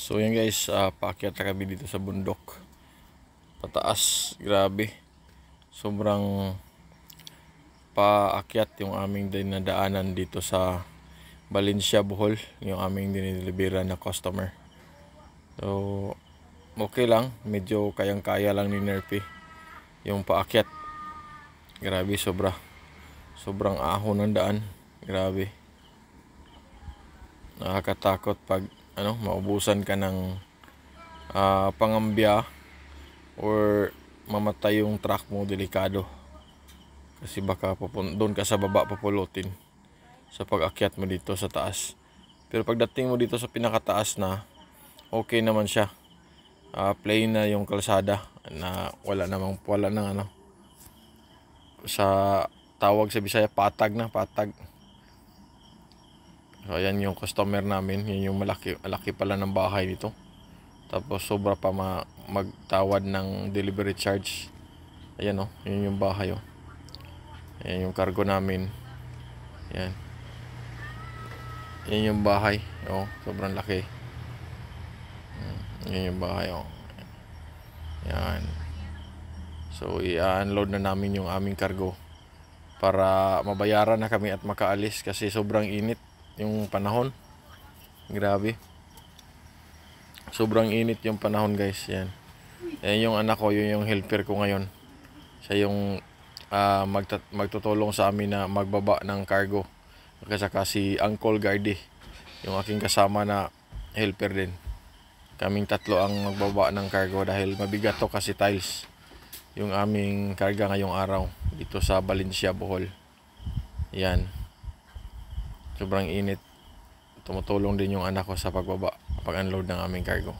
So yan guys, paakyat na kami dito sa bundok. Pataas, grabe. Sobrang paakyat yung aming dinadaanan dito sa Valencia, Bohol. Yung aming dinideliveran na customer. So, okay lang. Medyo kayang-kaya lang ni Nerpy yung paakyat. Grabe, sobrang ahon ng daan. Grabe. Nakakatakot pag maubusan ka ng pangambya or mamatay yung truck mo, delikado. Kasi baka doon ka sa baba papulutin sa pag-akyat mo dito sa taas. Pero pagdating mo dito sa pinakataas na, okay naman siya. Plain na yung kalsada na wala nang sa tawag sa Bisaya, patag. So ayan yung customer namin, yun yung malaki pala ng bahay dito. Tapos sobra pa magtawad ng delivery charge. Ayan yun yung bahay Ayan yung cargo namin. Ayan. Yan yung bahay. Sobrang laki. Yan yung bahay Yan. So i-unload na namin yung aming cargo para mabayaran na kami at makaalis kasi sobrang init yung panahon. Grabe. Sobrang init yung panahon guys. Yan. Yan yung anak ko, yun yung helper ko ngayon. Siya yung magtutulong sa amin na magbaba ng cargo. Saka si Uncle Gardy, yung aking kasama na helper din. Kaming tatlo ang magbaba ng cargo dahil mabigat to kasi tiles yung aming karga ngayong araw dito sa Valencia, Bohol. Yan. Sobrang init. Tumutulong din yung anak ko sa pag-unload ng aming cargo.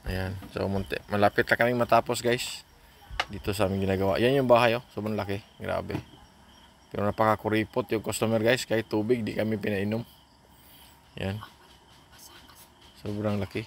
Ayan. So malapit na kaming matapos guys. Dito sa aming ginagawa. Yan yung bahay sobrang laki. Grabe. Pero napakakuripot yung customer guys. Kahit tubig di kami pinainom. Yan. Sobrang laki.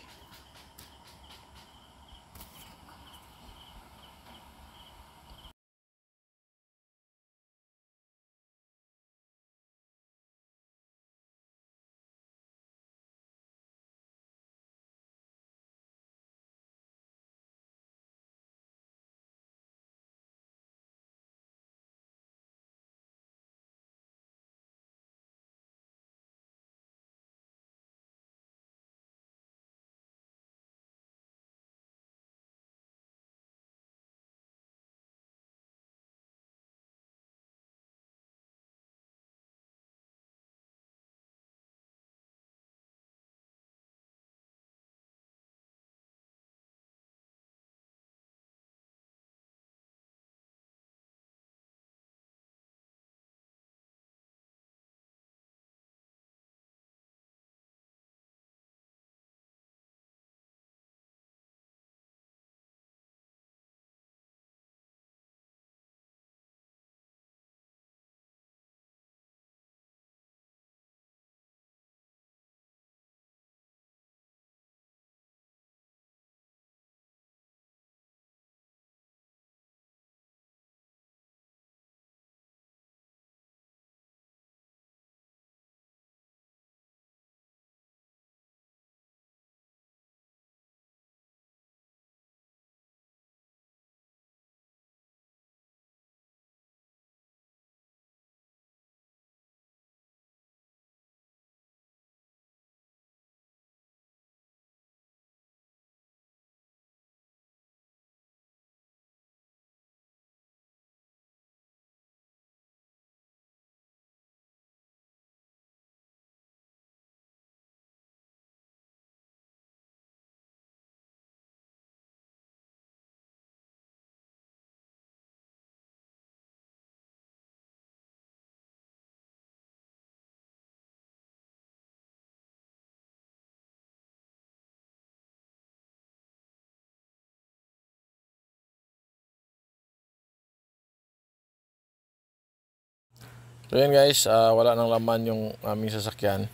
So yan guys, wala nang laman yung aming sasakyan.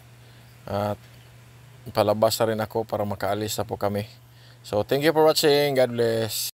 At palabas na rin ako para makaalis na po kami. So thank you for watching. God bless.